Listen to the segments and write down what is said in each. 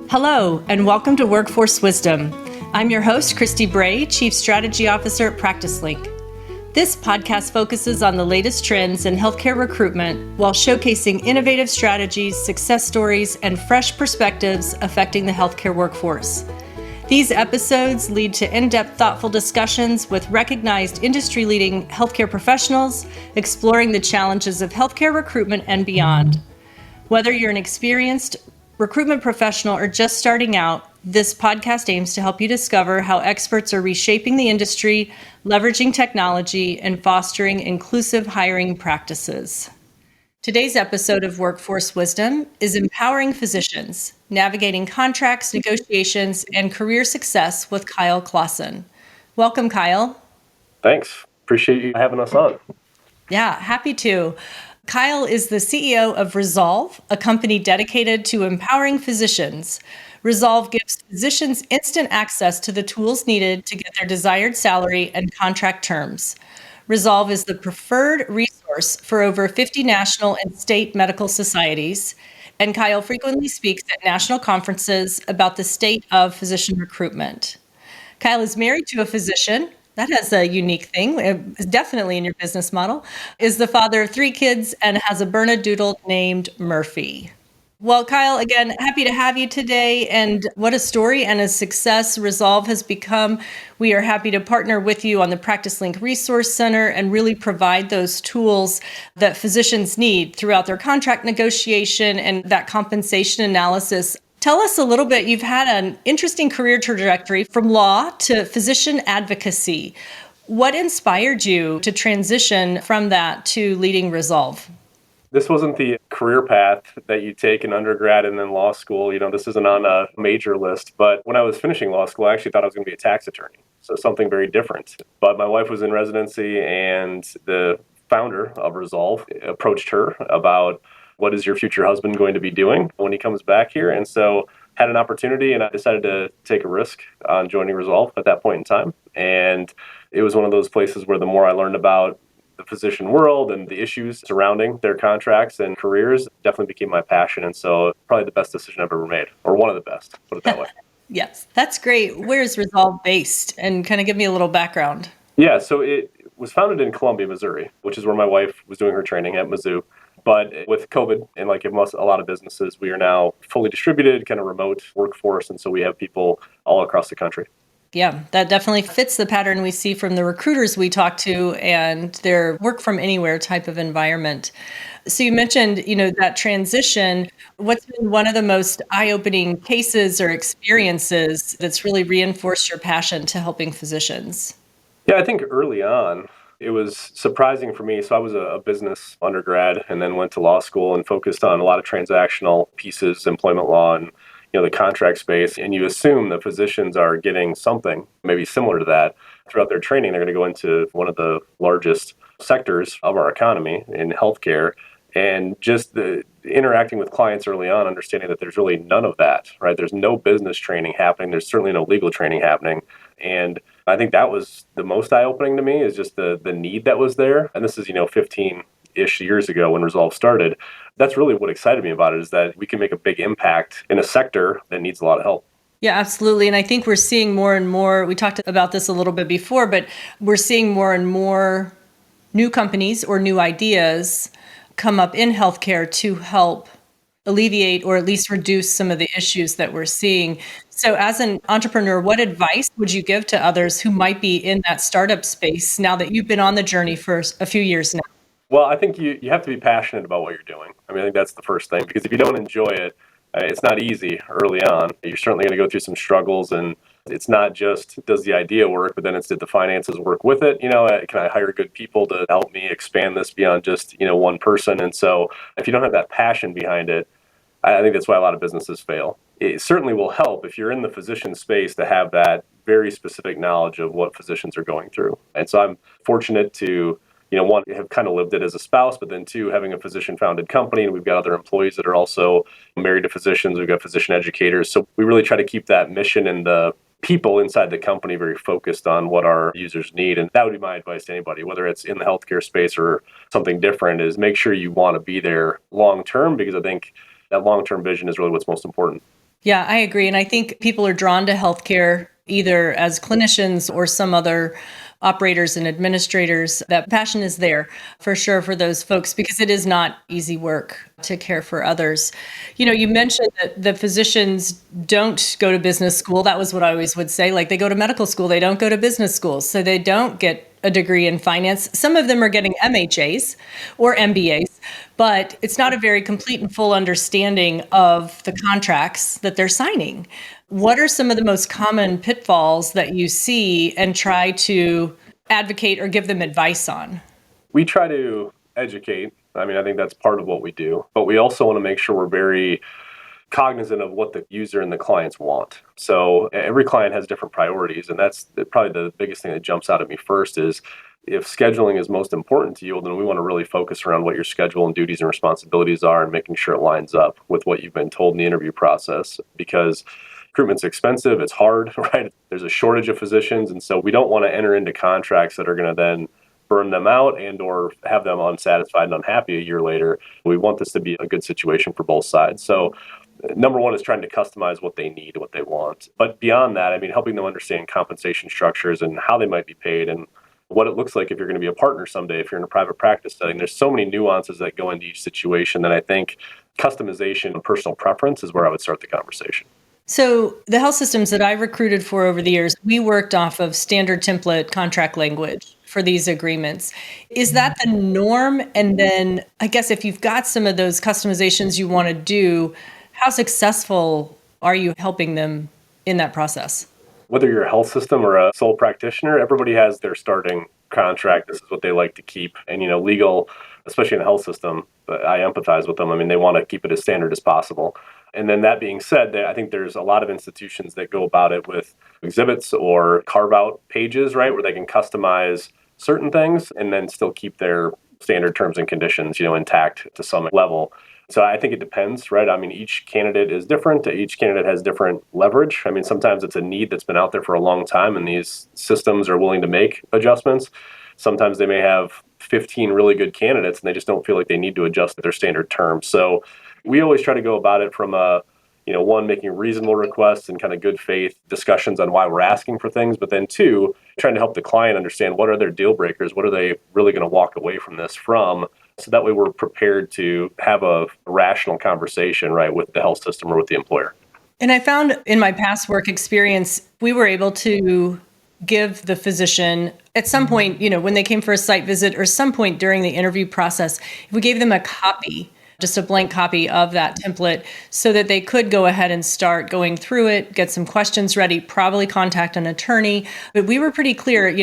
Hello, and welcome to Workforce Wisdom. I'm your host, Christy Bray, Chief Strategy Officer at PracticeLink. This podcast focuses on the latest trends in healthcare recruitment while showcasing innovative strategies, success stories, and fresh perspectives affecting the healthcare workforce. These episodes lead to in-depth, thoughtful discussions with recognized industry-leading healthcare professionals, exploring the challenges of healthcare recruitment and beyond. Whether you're an experienced recruitment professional or just starting out, this podcast aims to help you discover how experts are reshaping the industry, leveraging technology, and fostering inclusive hiring practices. Today's episode of Workforce Wisdom is empowering physicians, navigating contracts, negotiations, and career success with Kyle Claussen. Welcome, Kyle. Thanks. Appreciate you having us on. Yeah, happy to. Kyle is the CEO of Resolve, a company dedicated to empowering physicians. Resolve gives physicians instant access to the tools needed to get their desired salary and contract terms. Resolve is the preferred resource for over 50 national and state medical societies, and Kyle frequently speaks at national conferences about the state of physician recruitment. Kyle is married to a physician. That has a unique thing, it's definitely in your business model, is the father of 3 kids and has a Bernedoodle named Murphy. Well, Kyle, again, happy to have you today. And what a story and a success Resolve has become. We are happy to partner with you on the PracticeLink Resource Center and really provide those tools that physicians need throughout their contract negotiation and that compensation analysis. Tell us a little bit. You've had an interesting career trajectory from law to physician advocacy. What inspired you to transition from that to leading Resolve? This wasn't the career path that you take in undergrad and then law school. This isn't on a major list. But when I was finishing law school, I actually thought I was going to be a tax attorney. So something very different. But my wife was in residency, and the founder of Resolve approached her about, what is your future husband going to be doing when he comes back here? And so had an opportunity, and I decided to take a risk on joining Resolve at that point in time. And it was one of those places where the more I learned about the physician world and the issues surrounding their contracts and careers definitely became my passion. And so probably the best decision I've ever made, or one of the best, put it that way. Yes, that's great. Where is Resolve based? And kind of give me a little background. Yeah, so it was founded in Columbia, Missouri, which is where my wife was doing her training at Mizzou. But with COVID, and like a lot of businesses, we are now fully distributed, kind of remote workforce. And so we have people all across the country. Yeah, that definitely fits the pattern we see from the recruiters we talk to and their work from anywhere type of environment. So you mentioned, that transition. What's been one of the most eye-opening cases or experiences that's really reinforced your passion to helping physicians? Yeah, I think early on, it was surprising for me. So I was a business undergrad and then went to law school and focused on a lot of transactional pieces, employment law, and the contract space. And you assume that physicians are getting something maybe similar to that throughout their training. They're going to go into one of the largest sectors of our economy in healthcare. And just the interacting with clients early on, understanding that there's really none of that, right? There's no business training happening. There's certainly no legal training happening. And I think that was the most eye-opening to me, is just the need that was there. And this is, 15-ish years ago when Resolve started. That's really what excited me about it, is that we can make a big impact in a sector that needs a lot of help. Yeah, absolutely. And I think we're seeing more and more, we talked about this a little bit before, but we're seeing more and more new companies or new ideas come up in healthcare to help alleviate or at least reduce some of the issues that we're seeing. So as an entrepreneur, what advice would you give to others who might be in that startup space now that you've been on the journey for a few years now? Well, I think you have to be passionate about what you're doing. I think that's the first thing, because if you don't enjoy it, it's not easy early on. You're certainly going to go through some struggles, and it's not just, does the idea work, but then it's, did the finances work with it? Can I hire good people to help me expand this beyond just, one person? And so if you don't have that passion behind it, I think that's why a lot of businesses fail. It certainly will help if you're in the physician space to have that very specific knowledge of what physicians are going through. And so I'm fortunate to, one, have kind of lived it as a spouse, but then two, having a physician-founded company, and we've got other employees that are also married to physicians. We've got physician educators. So we really try to keep that mission and the people inside the company very focused on what our users need. And that would be my advice to anybody, whether it's in the healthcare space or something different, is make sure you want to be there long term, because I think that long term vision is really what's most important. Yeah, I agree. And I think people are drawn to healthcare either as clinicians or some other operators and administrators. That passion is there for sure for those folks because it is not easy work to care for others. You mentioned that the physicians don't go to business school. That was what I always would say. Like they go to medical school, they don't go to business school. So they don't get a degree in finance. Some of them are getting MHAs or MBAs, but it's not a very complete and full understanding of the contracts that they're signing. What are some of the most common pitfalls that you see and try to advocate or give them advice on? We try to educate. I mean, I think that's part of what we do, but we also want to make sure we're very cognizant of what the user and the clients want. So every client has different priorities, and that's probably the biggest thing that jumps out at me first is if scheduling is most important to you, then we want to really focus around what your schedule and duties and responsibilities are and making sure it lines up with what you've been told in the interview process, because recruitment's expensive, it's hard, right? There's a shortage of physicians, and so we don't want to enter into contracts that are going to then burn them out and or have them unsatisfied and unhappy a year later. We want this to be a good situation for both sides. So number one is trying to customize what they need, what they want. But beyond that, I mean, helping them understand compensation structures and how they might be paid and what it looks like if you're going to be a partner someday, if you're in a private practice setting. There's so many nuances that go into each situation that I think customization and personal preference is where I would start the conversation. So the health systems that I recruited for over the years, we worked off of standard template contract language for these agreements. Is that the norm? And then I guess if you've got some of those customizations you want to do, how successful are you helping them in that process? Whether you're a health system or a sole practitioner, everybody has their starting contract. This is what they like to keep. And, legal, especially in the health system, I empathize with them. I mean, they want to keep it as standard as possible. And then that being said, I think there's a lot of institutions that go about it with exhibits or carve out pages, right, where they can customize certain things and then still keep their standard terms and conditions, intact to some level. So I think it depends, right? I mean, each candidate is different. Each candidate has different leverage. I mean, sometimes it's a need that's been out there for a long time and these systems are willing to make adjustments. Sometimes they may have 15 really good candidates and they just don't feel like they need to adjust their standard terms. So we always try to go about it from one, making reasonable requests and kind of good faith discussions on why we're asking for things, but then two, trying to help the client understand what are their deal breakers, what are they really going to walk away from this from, so that way we're prepared to have a rational conversation, right, with the health system or with the employer. And I found in my past work experience, we were able to give the physician at some point, when they came for a site visit or some point during the interview process, if we gave them a copy, just a blank copy of that template so that they could go ahead and start going through it, get some questions ready, probably contact an attorney. But we were pretty clear,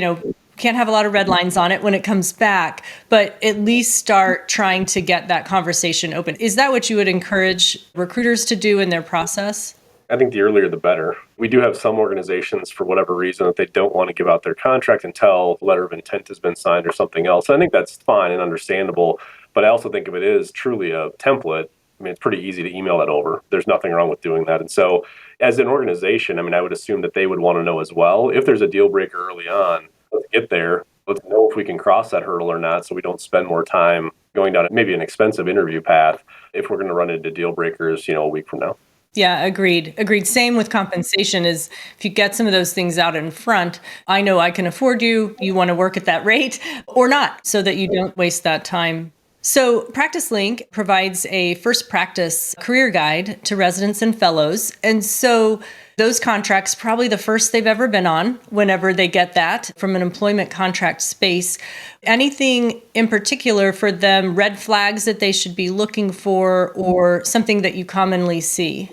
can't have a lot of red lines on it when it comes back, but at least start trying to get that conversation open. Is that what you would encourage recruiters to do in their process? I think the earlier the better. We do have some organizations, for whatever reason, that they don't want to give out their contract until a letter of intent has been signed or something else. I think that's fine and understandable, but I also think if it is truly a template, I mean, it's pretty easy to email that over. There's nothing wrong with doing that. And so as an organization, I mean, I would assume that they would want to know as well, if there's a deal breaker early on, let's get there. Let's know if we can cross that hurdle or not so we don't spend more time going down maybe an expensive interview path if we're going to run into deal breakers, a week from now. Yeah, agreed. Same with compensation is if you get some of those things out in front, I know I can afford you, you want to work at that rate or not so that you don't waste that time. So PracticeLink provides a first practice career guide to residents and fellows. And so those contracts, probably the first they've ever been on whenever they get that from an employment contract space. Anything in particular for them, red flags that they should be looking for or something that you commonly see?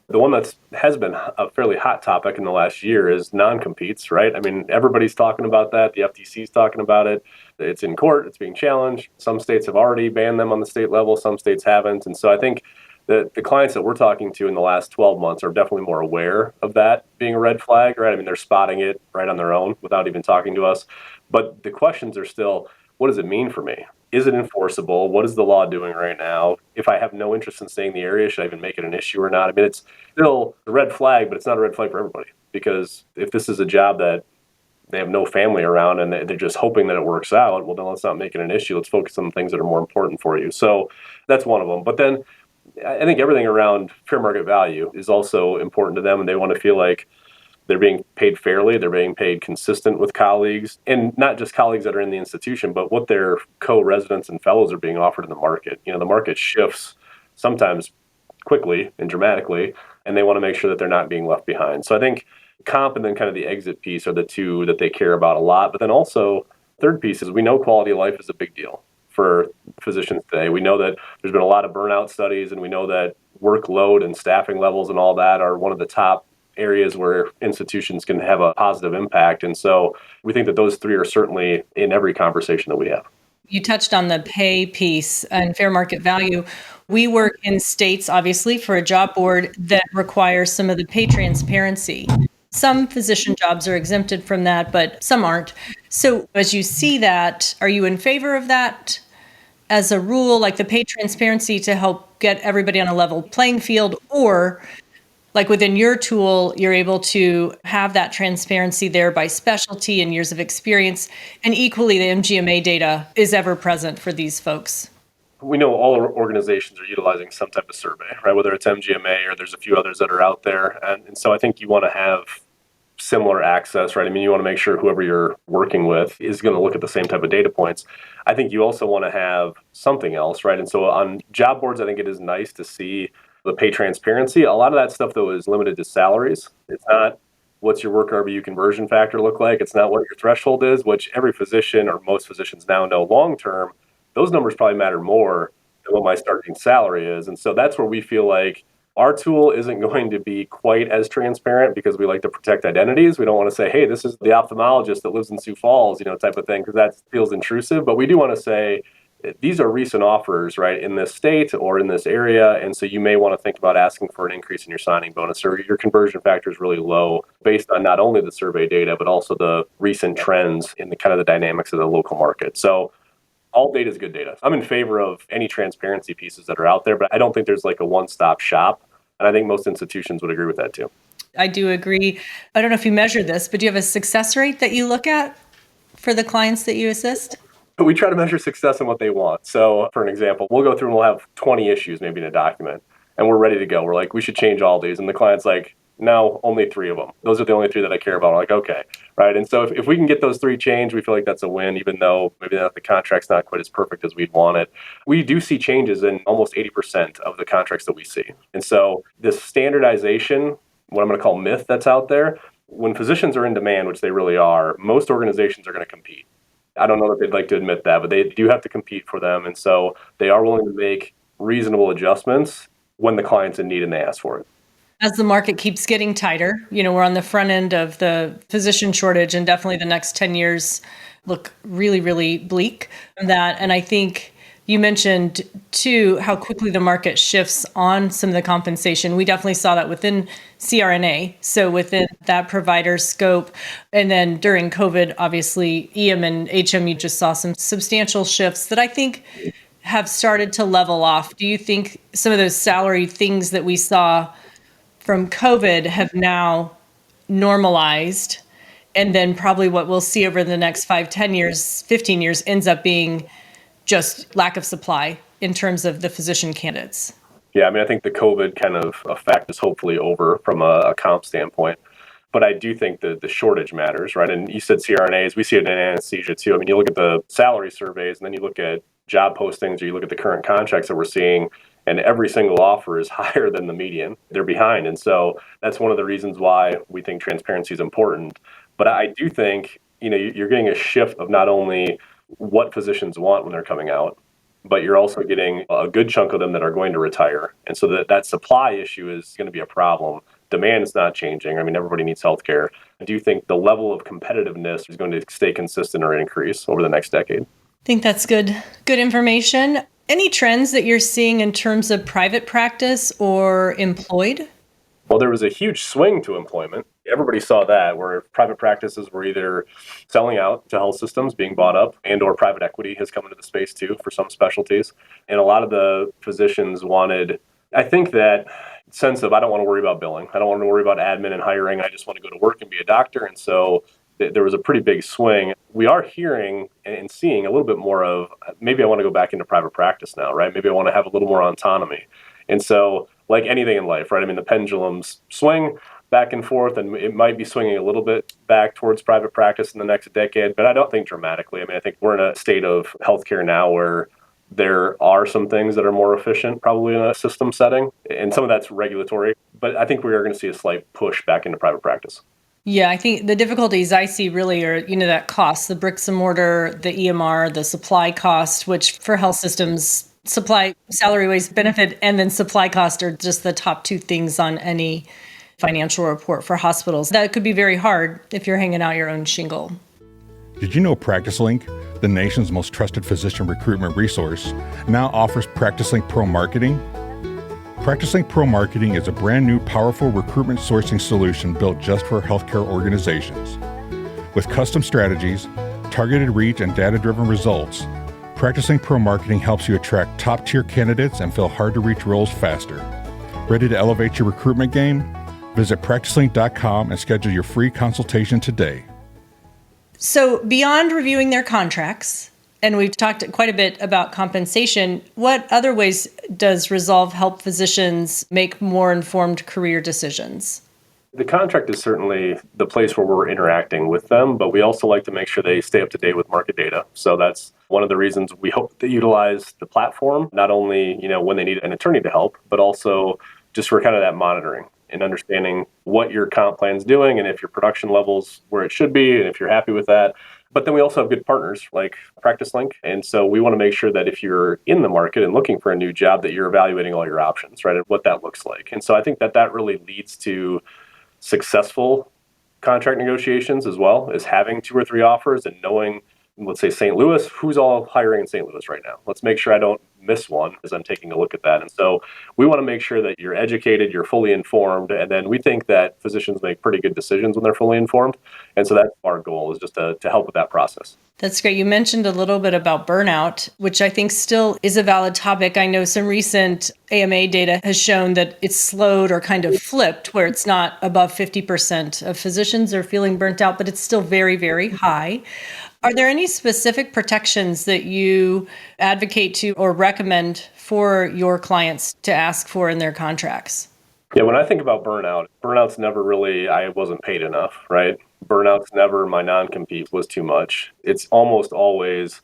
The one that has been a fairly hot topic in the last year is non-competes, right? I mean, everybody's talking about that. The FTC's talking about it. It's in court. It's being challenged. Some states have already banned them on the state level. Some states haven't. And so I think that the clients that we're talking to in the last 12 months are definitely more aware of that being a red flag, right? I mean, they're spotting it right on their own without even talking to us. But the questions are still, what does it mean for me? Is it enforceable? What is the law doing right now? If I have no interest in staying in the area, should I even make it an issue or not? I mean, it's still a red flag, but it's not a red flag for everybody because if this is a job that they have no family around and they're just hoping that it works out, well, then let's not make it an issue. Let's focus on the things that are more important for you. So that's one of them. But then I think everything around fair market value is also important to them, and they want to feel like they're being paid fairly, they're being paid consistent with colleagues, and not just colleagues that are in the institution, but what their co-residents and fellows are being offered in the market. The market shifts sometimes quickly and dramatically, and they want to make sure that they're not being left behind. So I think comp and then kind of the exit piece are the two that they care about a lot. But then also, third piece is we know quality of life is a big deal for physicians today. We know that there's been a lot of burnout studies, and we know that workload and staffing levels and all that are one of the top areas where institutions can have a positive impact. And so we think that those three are certainly in every conversation that we have. You touched on the pay piece and fair market value. We work in states, obviously, for a job board that requires some of the pay transparency. Some physician jobs are exempted from that, but some aren't. So as you see that, are you in favor of that as a rule, like the pay transparency to help get everybody on a level playing field? Or like within your tool, you're able to have that transparency there by specialty and years of experience. And equally, the MGMA data is ever present for these folks. We know all organizations are utilizing some type of survey, right? Whether it's MGMA or there's a few others that are out there. And so I think you want to have similar access, right? I mean, you want to make sure whoever you're working with is going to look at the same type of data points. I think you also want to have something else, right? And so on job boards, I think it is nice to see the pay transparency. A lot of that stuff, though, is limited to salaries. It's not what's your work RVU conversion factor look like. It's not what your threshold is, which every physician or most physicians now know long term, those numbers probably matter more than what my starting salary is. And so that's where we feel like our tool isn't going to be quite as transparent because we like to protect identities. We don't want to say, hey, this is the ophthalmologist that lives in Sioux Falls, type of thing, because that feels intrusive. But we do want to say, these are recent offers, right, in this state or in this area. And so you may want to think about asking for an increase in your signing bonus, or your conversion factor is really low based on not only the survey data, but also the recent trends in the kind of the dynamics of the local market. So all data is good data. I'm in favor of any transparency pieces that are out there, but I don't think there's like a one-stop shop. And I think most institutions would agree with that too. I do agree. I don't know if you measure this, but do you have a success rate that you look at for the clients that you assist? We try to measure success in what they want. So for an example, we'll go through and we'll have 20 issues maybe in a document, and we're ready to go. We're like, we should change all these. And the client's like, no, only 3 of them. Those are the only 3 that I care about. We're like, okay, right? And so if we can get those 3 changed, we feel like that's a win, even though maybe the contract's not quite as perfect as we'd want it. We do see changes in almost 80% of the contracts that we see. And so this standardization, what I'm going to call myth that's out there, when physicians are in demand, which they really are, most organizations are going to compete. I don't know that they'd like to admit that, but they do have to compete for them. And so they are willing to make reasonable adjustments when the client's in need and they ask for it. As the market keeps getting tighter, we're on the front end of the physician shortage, and definitely the next 10 years look really, really bleak. And I think you mentioned too how quickly the market shifts on some of the compensation. We definitely saw that within CRNA, so within that provider scope. And then during COVID, obviously, EM and HM, you just saw some substantial shifts that I think have started to level off. Do you think some of those salary things that we saw from COVID have now normalized, and then probably what we'll see over the next 5, 10 years, 15 years ends up being just lack of supply in terms of the physician candidates? Yeah, I mean, I think the COVID kind of effect is hopefully over from a comp standpoint. But I do think that the shortage matters, right? And you said CRNAs, we see it in anesthesia too. I mean, you look at the salary surveys, and then you look at job postings, or you look at the current contracts that we're seeing, and every single offer is higher than the median. They're behind. And so that's one of the reasons why we think transparency is important. But I do think, you're getting a shift of not only what physicians want when they're coming out, but you're also getting a good chunk of them that are going to retire. And so that supply issue is going to be a problem. Demand is not changing. I mean, everybody needs healthcare. I do think the level of competitiveness is going to stay consistent or increase over the next decade. I think that's good information. Any trends that you're seeing in terms of private practice or employed? Well, there was a huge swing to employment. Everybody saw that, where private practices were either selling out to health systems, being bought up, and or private equity has come into the space too for some specialties. And a lot of the physicians wanted, I think that sense of, I don't want to worry about billing. I don't want to worry about admin and hiring. I just want to go to work and be a doctor. And so there was a pretty big swing. We are hearing and seeing a little bit more of, maybe I want to go back into private practice now, right? Maybe I want to have a little more autonomy. And so, like anything in life, right? I mean, the pendulums swing back and forth, and it might be swinging a little bit back towards private practice in the next decade, but I don't think dramatically. I mean, I think we're in a state of healthcare now where there are some things that are more efficient probably in a system setting, and some of that's regulatory, but I think we are going to see a slight push back into private practice. Yeah, I think the difficulties I see really are, that cost, the bricks and mortar, the EMR, the supply cost, which for health systems, supply, salary, waste, benefit, and then supply cost are just the top two things on any financial report for hospitals. That could be very hard if you're hanging out your own shingle. Did you know PracticeLink, the nation's most trusted physician recruitment resource, now offers PracticeLink Pro Marketing? PracticeLink Pro Marketing is a brand new, powerful recruitment sourcing solution built just for healthcare organizations. With custom strategies, targeted reach, and data-driven results, PracticeLink Pro Marketing helps you attract top-tier candidates and fill hard-to-reach roles faster. Ready to elevate your recruitment game? Visit PracticeLink.com and schedule your free consultation today. So beyond reviewing their contracts, and we've talked quite a bit about compensation, what other ways does Resolve help physicians make more informed career decisions? The contract is certainly the place where we're interacting with them, but we also like to make sure they stay up to date with market data. So that's one of the reasons we hope to utilize the platform, not only, when they need an attorney to help, but also just for kind of that monitoring and understanding what your comp plan's doing and if your production level's where it should be and if you're happy with that. But then we also have good partners like PracticeLink. And so we want to make sure that if you're in the market and looking for a new job, that you're evaluating all your options, right, and what that looks like. And so I think that really leads to successful contract negotiations as well, as having 2 or 3 offers and knowing, let's say St. Louis, who's all hiring in St. Louis right now? Let's make sure I don't miss one as I'm taking a look at that. And so we want to make sure that you're educated, you're fully informed, and then we think that physicians make pretty good decisions when they're fully informed. And so that's our goal, is just to help with that process. That's great. You mentioned a little bit about burnout, which I think still is a valid topic. I know some recent AMA data has shown that it's slowed or kind of flipped, where it's not above 50% of physicians are feeling burnt out, but it's still very, very high. Are there any specific protections that you advocate to or recommend for your clients to ask for in their contracts? Yeah, when I think about burnout's never really, I wasn't paid enough, right? Burnout's never, my non-compete was too much. It's almost always,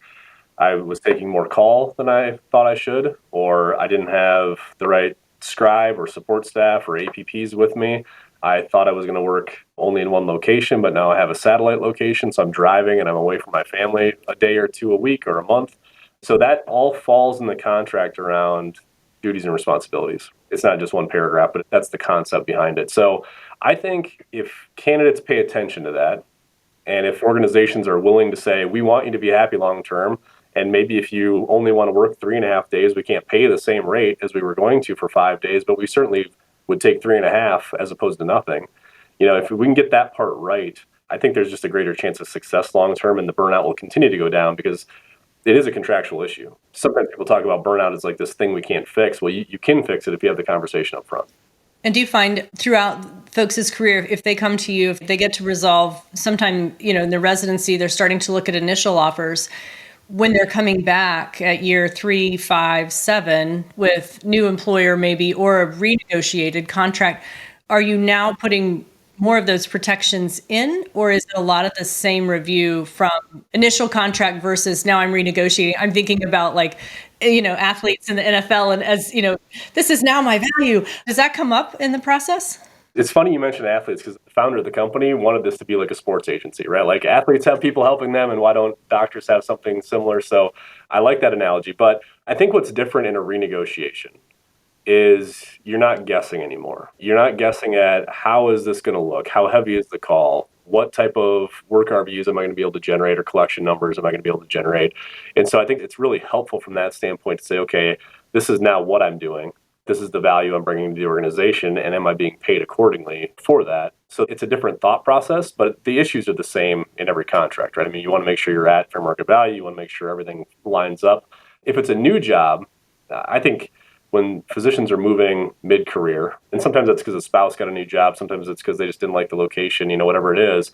I was taking more call than I thought I should, or I didn't have the right scribe or support staff or APPs with me. I thought I was going to work only in one location, but now I have a satellite location, so I'm driving and I'm away from my family a day or two a week or a month. So that all falls in the contract around duties and responsibilities. It's not just one paragraph, but that's the concept behind it. So I think if candidates pay attention to that, and if organizations are willing to say, we want you to be happy long term, and maybe if you only want to work 3.5 days, we can't pay the same rate as we were going to for 5 days, but we certainly would take 3.5 as opposed to nothing. If we can get that part right, I think there's just a greater chance of success long term, and the burnout will continue to go down because it is a contractual issue. Sometimes people talk about burnout as like this thing we can't fix. Well, you can fix it if you have the conversation up front. And do you find throughout folks' career, if they come to you, if they get to Resolve sometime, in their residency, they're starting to look at initial offers, when they're coming back at year 3, 5, 7 with new employer maybe, or a renegotiated contract, are you now putting more of those protections in, or is it a lot of the same review from initial contract versus now I'm renegotiating? I'm thinking about athletes in the NFL, and as this is now my value. Does that come up in the process? It's funny you mentioned athletes, because the founder of the company wanted this to be like a sports agency, right? Like athletes have people helping them, and why don't doctors have something similar? So I like that analogy. But I think what's different in a renegotiation is you're not guessing anymore. You're not guessing at how is this going to look? How heavy is the call? What type of work RVUs am I going to be able to generate, or collection numbers am I going to be able to generate? And so I think it's really helpful from that standpoint to say, okay, this is now what I'm doing. This is the value I'm bringing to the organization, and am I being paid accordingly for that? So it's a different thought process, but the issues are the same in every contract, right? I mean, you want to make sure you're at fair market value. You want to make sure everything lines up. If it's a new job, I think when physicians are moving mid-career, and sometimes that's because the spouse got a new job, sometimes it's because they just didn't like the location, whatever it is,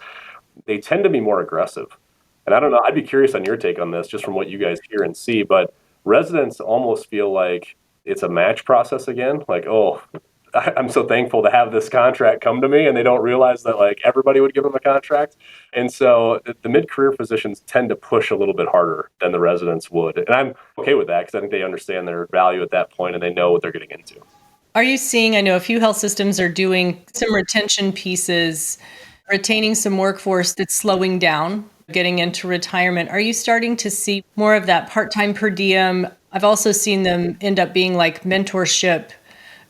they tend to be more aggressive. And I don't know, I'd be curious on your take on this, just from what you guys hear and see, but residents almost feel like it's a match process again. Like, oh, I'm so thankful to have this contract come to me, and they don't realize that like everybody would give them a contract. And so the mid-career physicians tend to push a little bit harder than the residents would. And I'm okay with that because I think they understand their value at that point and they know what they're getting into. Are you seeing, I know a few health systems are doing some retention pieces, retaining some workforce that's slowing down, getting into retirement. Are you starting to see more of that part-time per diem? I've also seen them end up being like mentorship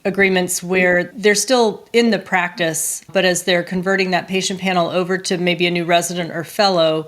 agreements where they're still in the practice, but as they're converting that patient panel over to maybe a new resident or fellow,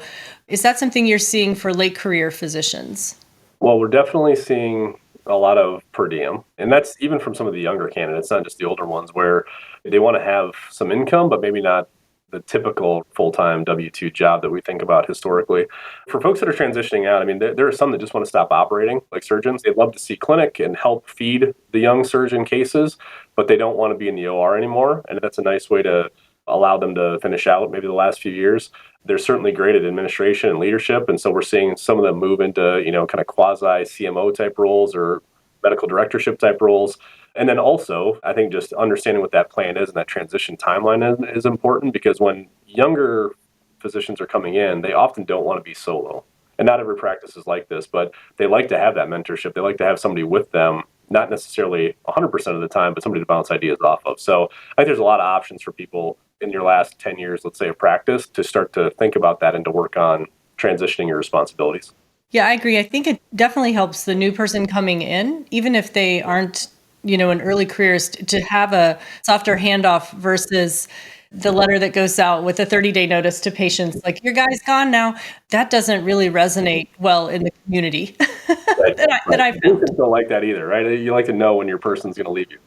is that something you're seeing for late career physicians? Well, we're definitely seeing a lot of per diem, and that's even from some of the younger candidates, not just the older ones, where they want to have some income, but maybe not the typical full-time W-2 job that we think about historically. For folks that are transitioning out, I mean, there are some that just want to stop operating, like surgeons. They'd love to see clinic and help feed the young surgeon cases, but they don't want to be in the OR anymore. And that's a nice way to allow them to finish out maybe the last few years. They're certainly great at administration and leadership. And so we're seeing some of them move into, kind of quasi CMO type roles or medical directorship type roles. And then also, I think just understanding what that plan is and that transition timeline is important, because when younger physicians are coming in, they often don't want to be solo. And not every practice is like this, but they like to have that mentorship. They like to have somebody with them, not necessarily 100% of the time, but somebody to bounce ideas off of. So I think there's a lot of options for people in your last 10 years, let's say, of practice to start to think about that and to work on transitioning your responsibilities. Yeah, I agree. I think it definitely helps the new person coming in, even if they aren't, in early careers, to have a softer handoff versus the letter that goes out with a 30-day notice to patients, like, your guy's gone now. That doesn't really resonate well in the community that I've found. Physicians don't like that either, right? You like to know when your person's going to leave you.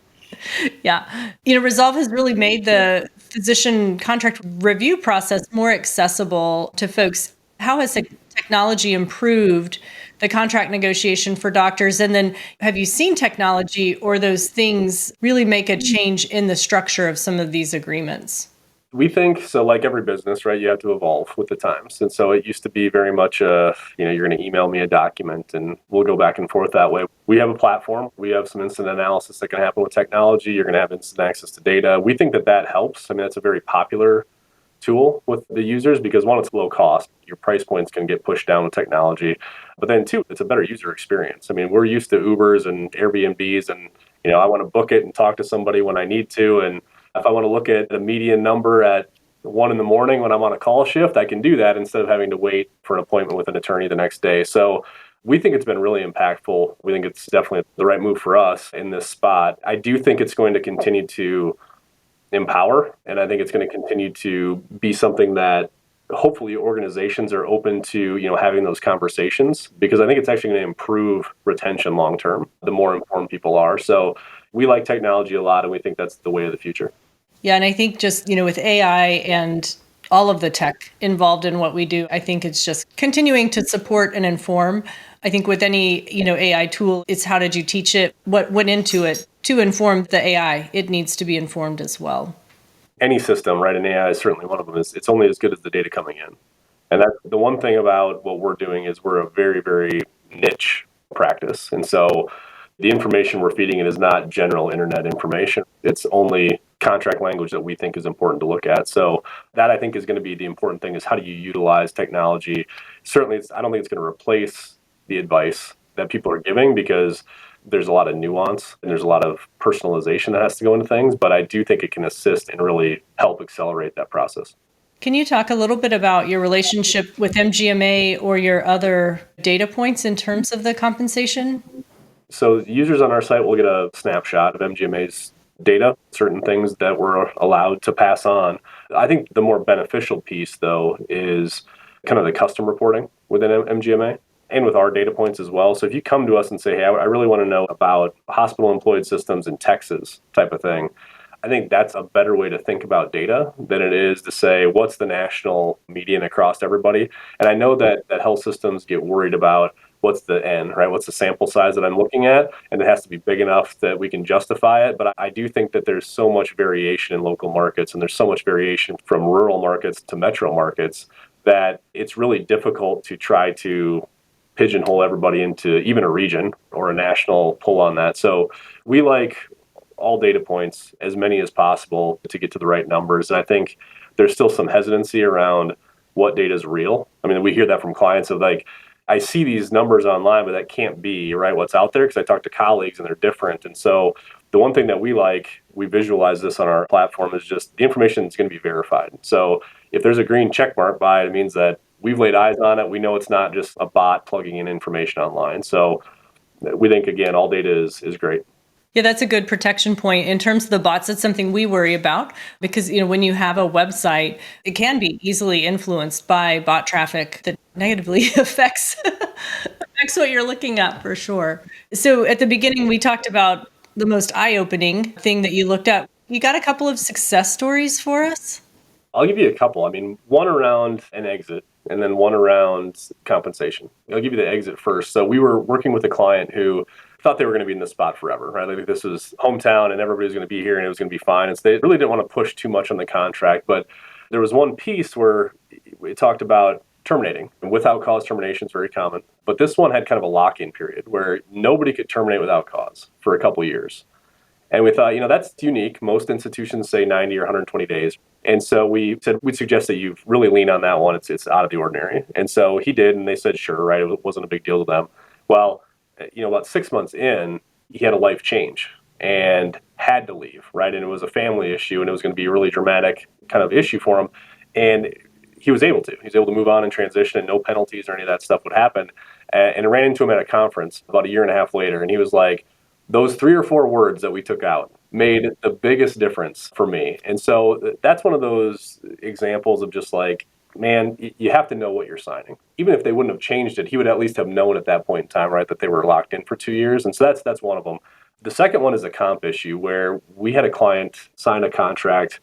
Yeah. Resolve has really made the physician contract review process more accessible to folks. How has technology improved the contract negotiation for doctors? And then have you seen technology or those things really make a change in the structure of some of these agreements? We think so, like every business, right? You have to evolve with the times. And so it used to be very much, you're going to email me a document and we'll go back and forth that way. We have a platform. We have some instant analysis that can happen with technology. You're going to have instant access to data. We think that helps. I mean, that's a very popular tool with the users because, one, it's low cost. Your price points can get pushed down with technology. But then, two, it's a better user experience. I mean, we're used to Ubers and Airbnbs, and, I want to book it and talk to somebody when I need to. And if I want to look at the median number at 1 a.m. when I'm on a call shift, I can do that instead of having to wait for an appointment with an attorney the next day. So we think it's been really impactful. We think it's definitely the right move for us in this spot. I do think it's going to continue to empower, and I think it's going to continue to be something that hopefully organizations are open to, having those conversations, because I think it's actually going to improve retention long term, the more informed people are. So we like technology a lot, and we think that's the way of the future. Yeah, and I think just, with AI and all of the tech involved in what we do, I think it's just continuing to support and inform. I think with any, AI tool, it's how did you teach it? What went into it to inform the AI? It needs to be informed as well. Any system, right? And AI is certainly one of them. It's only as good as the data coming in. And that's the one thing about what we're doing is we're a very, very niche practice. And so the information we're feeding it is not general internet information. It's only contract language that we think is important to look at. So that, I think, is going to be the important thing, is how do you utilize technology? Certainly, I don't think it's going to replace the advice that people are giving, because there's a lot of nuance and there's a lot of personalization that has to go into things. But I do think it can assist and really help accelerate that process. Can you talk a little bit about your relationship with MGMA or your other data points in terms of the compensation? So users on our site will get a snapshot of MGMA's data, certain things that we're allowed to pass on. I think the more beneficial piece, though, is kind of the custom reporting within MGMA and with our data points as well. So if you come to us and say, hey, I really want to know about hospital-employed systems in Texas type of thing, I think that's a better way to think about data than it is to say, what's the national median across everybody? And I know that health systems get worried about what's the N, right? What's the sample size that I'm looking at? And it has to be big enough that we can justify it. But I do think that there's so much variation in local markets, and there's so much variation from rural markets to metro markets, that it's really difficult to try to pigeonhole everybody into even a region or a national pull on that. So we like all data points, as many as possible, to get to the right numbers. And I think there's still some hesitancy around what data is real. I mean, we hear that from clients of like, I see these numbers online, but that can't be right what's out there, because I talk to colleagues and they're different. And so the one thing that we visualize this on our platform, is just the information is going to be verified. So if there's a green check mark by it, it means that we've laid eyes on it. We know it's not just a bot plugging in information online. So we think, again, all data is great. Yeah, that's a good protection point. In terms of the bots, that's something we worry about because, when you have a website, it can be easily influenced by bot traffic that negatively affects what you're looking at, for sure. So at the beginning, we talked about the most eye-opening thing that you looked at. You got a couple of success stories for us? I'll give you a couple. I mean, one around an exit and then one around compensation. I'll give you the exit first. So we were working with a client who thought they were going to be in this spot forever, right? Like this was hometown and everybody was going to be here and it was going to be fine. And so they really didn't want to push too much on the contract. But there was one piece where we talked about terminating. And without cause termination is very common. But this one had kind of a lock-in period where nobody could terminate without cause for a couple of years. And we thought, that's unique. Most institutions say 90 or 120 days. And so we said, we'd suggest that you really lean on that one. It's out of the ordinary. And so he did, and they said, sure, right? It wasn't a big deal to them. Well, about 6 months in, he had a life change and had to leave, right? And it was a family issue, and it was going to be a really dramatic kind of issue for him. And he was able to. He was able to move on and transition, and no penalties or any of that stuff would happen. And I ran into him at a conference about a year and a half later, and he was like, those 3 or 4 words that we took out made the biggest difference for me. And so that's one of those examples of just like, man, you have to know what you're signing. Even if they wouldn't have changed it, he would at least have known at that point in time, right, that they were locked in for 2 years. And so that's one of them. The second one is a comp issue where we had a client sign a contract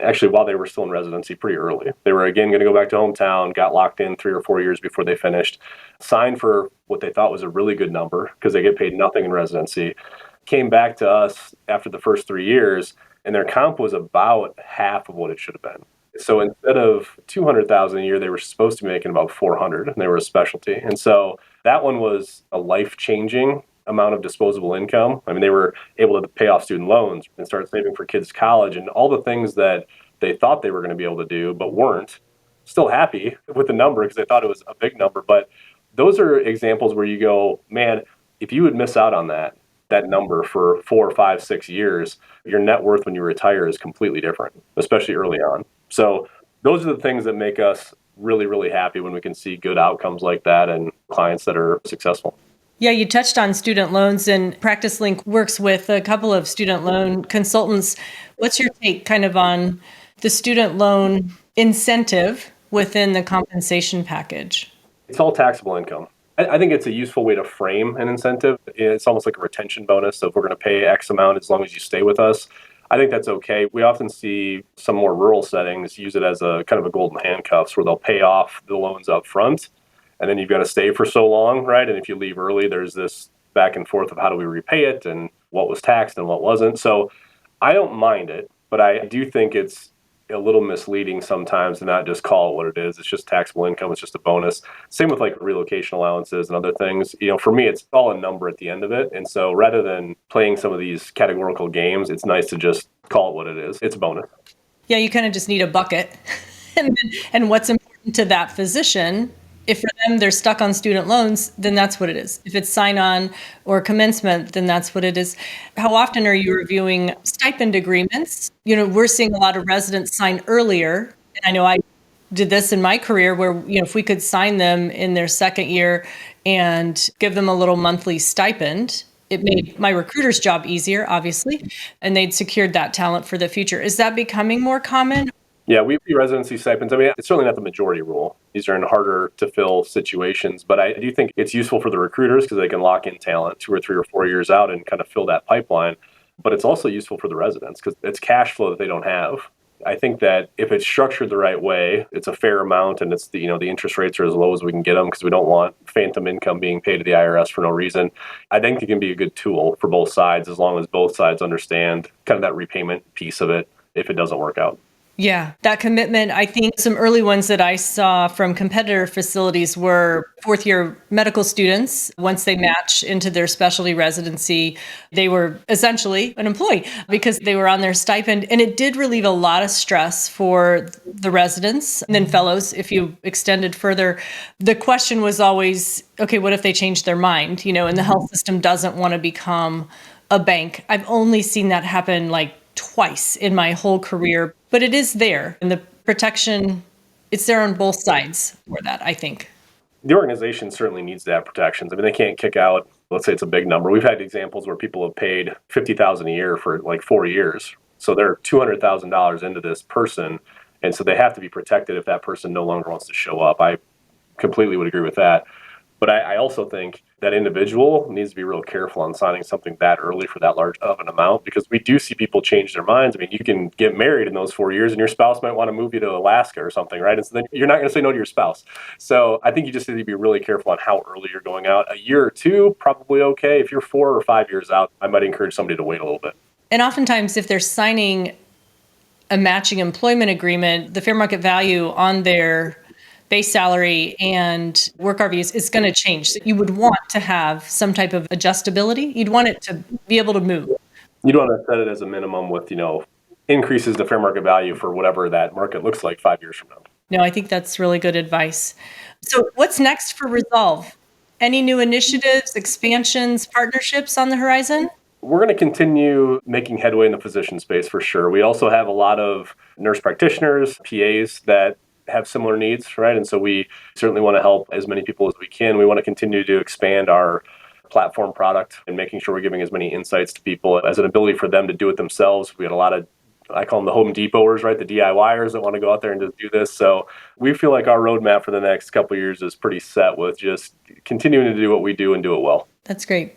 actually while they were still in residency pretty early. They were, again, going to go back to hometown, got locked in 3 or 4 years before they finished, signed for what they thought was a really good number because they get paid nothing in residency, came back to us after the first 3 years, and their comp was about half of what it should have been. So instead of $200,000 a year, they were supposed to be making about $400,000, and they were a specialty. And so that one was a life-changing amount of disposable income. I mean, they were able to pay off student loans and start saving for kids' college and all the things that they thought they were going to be able to do, but weren't. Still happy with the number because they thought it was a big number. But those are examples where you go, man, if you would miss out on that number for 4, 5, 6 years, your net worth when you retire is completely different, especially early on. So those are the things that make us really, really happy when we can see good outcomes like that and clients that are successful. Yeah, you touched on student loans, and PracticeLink works with a couple of student loan consultants. What's your take kind of on the student loan incentive within the compensation package? It's all taxable income. I think it's a useful way to frame an incentive. It's almost like a retention bonus. So if we're going to pay X amount as long as you stay with us, I think that's okay. We often see some more rural settings use it as a kind of a golden handcuffs where they'll pay off the loans up front. And then you've got to stay for so long, right? And if you leave early, there's this back and forth of how do we repay it and what was taxed and what wasn't. So I don't mind it, but I do think it's a little misleading sometimes to not just call it what it is. It's just taxable income. It's just a bonus. Same with like relocation allowances and other things. For me, it's all a number at the end of it. And so rather than playing some of these categorical games, it's nice to just call it what it is. It's a bonus. Yeah, you kind of just need a bucket. and what's important to that physician, if for them they're stuck on student loans, then that's what it is. If it's sign-on or commencement, then that's what it is. How often are you reviewing stipend agreements? We're seeing a lot of residents sign earlier. And I know I did this in my career where, if we could sign them in their second year and give them a little monthly stipend, it made my recruiter's job easier, obviously, and they'd secured that talent for the future. Is that becoming more common? Yeah, we see residency stipends. I mean, it's certainly not the majority rule. These are in harder to fill situations, but I do think it's useful for the recruiters because they can lock in talent 2 or 3 or 4 years out and kind of fill that pipeline. But it's also useful for the residents because it's cash flow that they don't have. I think that if it's structured the right way, it's a fair amount, and it's the interest rates are as low as we can get them because we don't want phantom income being paid to the IRS for no reason. I think it can be a good tool for both sides as long as both sides understand kind of that repayment piece of it if it doesn't work out. Yeah, that commitment. I think some early ones that I saw from competitor facilities were fourth year medical students. Once they match into their specialty residency, they were essentially an employee because they were on their stipend. And it did relieve a lot of stress for the residents and then fellows. If you extended further, the question was always, okay, what if they change their mind? And the health system doesn't want to become a bank. I've only seen that happen like twice in my whole career, but it is there. And the protection, it's there on both sides for that, I think. The organization certainly needs to have protections. I mean, they can't kick out, let's say it's a big number. We've had examples where people have paid $50,000 a year for like 4 years. So they're $200,000 into this person. And so they have to be protected if that person no longer wants to show up. I completely would agree with that. But I also think that individual needs to be real careful on signing something that early for that large of an amount, because we do see people change their minds. I mean, you can get married in those 4 years and your spouse might want to move you to Alaska or something, right? And so then you're not going to say no to your spouse. So I think you just need to be really careful on how early you're going out. A year or two, probably okay. If you're 4 or 5 years out, I might encourage somebody to wait a little bit. And oftentimes, if they're signing a matching employment agreement, the fair market value on their base salary and work RVUs is going to change. So you would want to have some type of adjustability. You'd want it to be able to move. You'd want to set it as a minimum with, increases the fair market value for whatever that market looks like 5 years from now. No, I think that's really good advice. So what's next for Resolve? Any new initiatives, expansions, partnerships on the horizon? We're going to continue making headway in the physician space for sure. We also have a lot of nurse practitioners, PAs that have similar needs, right? And so we certainly want to help as many people as we can. We want to continue to expand our platform product and making sure we're giving as many insights to people as an ability for them to do it themselves. We had a lot of, I call them the Home Depoters, right? The DIYers that want to go out there and just do this. So we feel like our roadmap for the next couple of years is pretty set with just continuing to do what we do and do it well. That's great.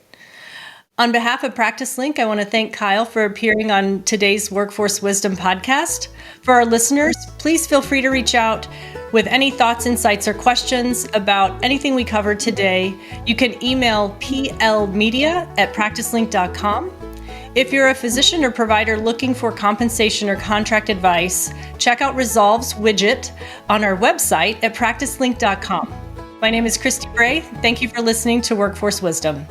On behalf of PracticeLink, I want to thank Kyle for appearing on today's Workforce Wisdom podcast. For our listeners, please feel free to reach out with any thoughts, insights, or questions about anything we covered today. You can email plmedia@practicelink.com. If you're a physician or provider looking for compensation or contract advice, check out Resolve's widget on our website at practicelink.com. My name is Christy Bray. Thank you for listening to Workforce Wisdom.